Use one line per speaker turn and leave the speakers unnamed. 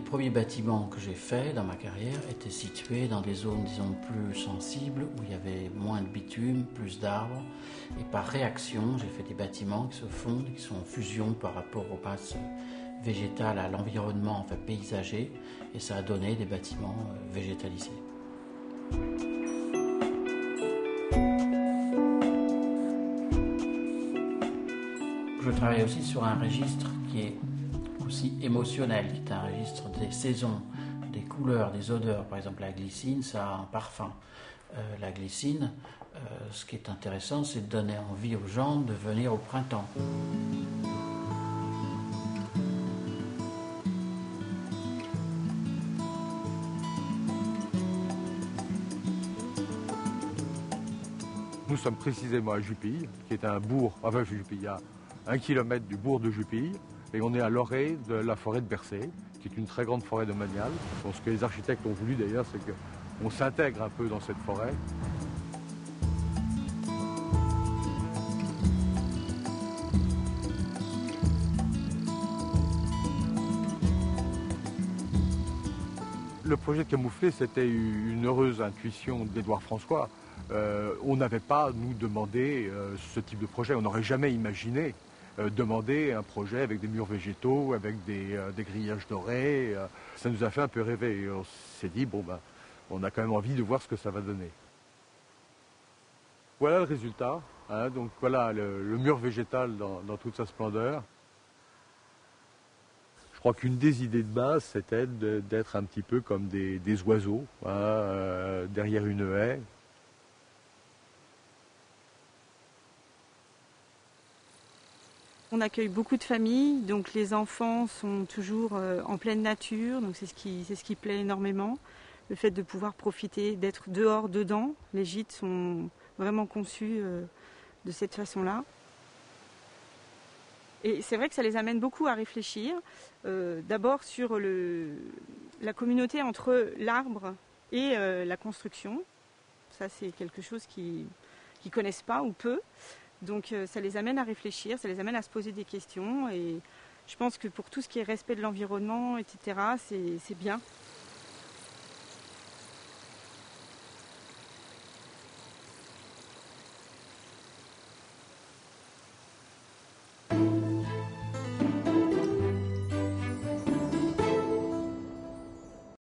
Les premiers bâtiments que j'ai faits dans ma carrière étaient situés dans des zones, disons, plus sensibles, où il y avait moins de bitume, plus d'arbres. Et par réaction, j'ai fait des bâtiments qui se fondent, qui sont en fusion par rapport aux masses végétales, à l'environnement, enfin paysager. Et ça a donné des bâtiments végétalisés. Je travaille aussi sur un registre qui est aussi émotionnel, qui est un registre des saisons, des couleurs, des odeurs. Par exemple, la glycine, ça a un parfum. La glycine, ce qui est intéressant, c'est de donner envie aux gens de venir au printemps.
Nous sommes précisément à Jupille, qui est un bourg, enfin Jupille, à 1 kilomètre du bourg de Jupille, et on est à l'orée de la forêt de Bercé, qui est une très grande forêt domaniale. Bon, ce que les architectes ont voulu d'ailleurs, c'est qu'on s'intègre un peu dans cette forêt. Le projet de camoufler, c'était une heureuse intuition d'Édouard François. On n'avait pas, nous, demandé ce type de projet. On n'aurait jamais imaginé demander un projet avec des murs végétaux, avec des grillages dorés. Ça nous a fait un peu rêver. Et on s'est dit, bon, ben, on a quand même envie de voir ce que ça va donner. Voilà le résultat. Hein, donc voilà le mur végétal dans toute sa splendeur. Je crois qu'une des idées de base, c'était d'être un petit peu comme des oiseaux, hein, derrière une haie.
On accueille beaucoup de familles, donc les enfants sont toujours en pleine nature, donc c'est ce qui plaît énormément. Le fait de pouvoir profiter, d'être dehors, dedans. Les gîtes sont vraiment conçus de cette façon-là. Et c'est vrai que ça les amène beaucoup à réfléchir, d'abord sur la communauté entre l'arbre et la construction. Ça, c'est quelque chose qu'ils ne connaissent pas ou peu. Donc ça les amène à réfléchir, ça les amène à se poser des questions. Et je pense que pour tout ce qui est respect de l'environnement, etc., c'est bien.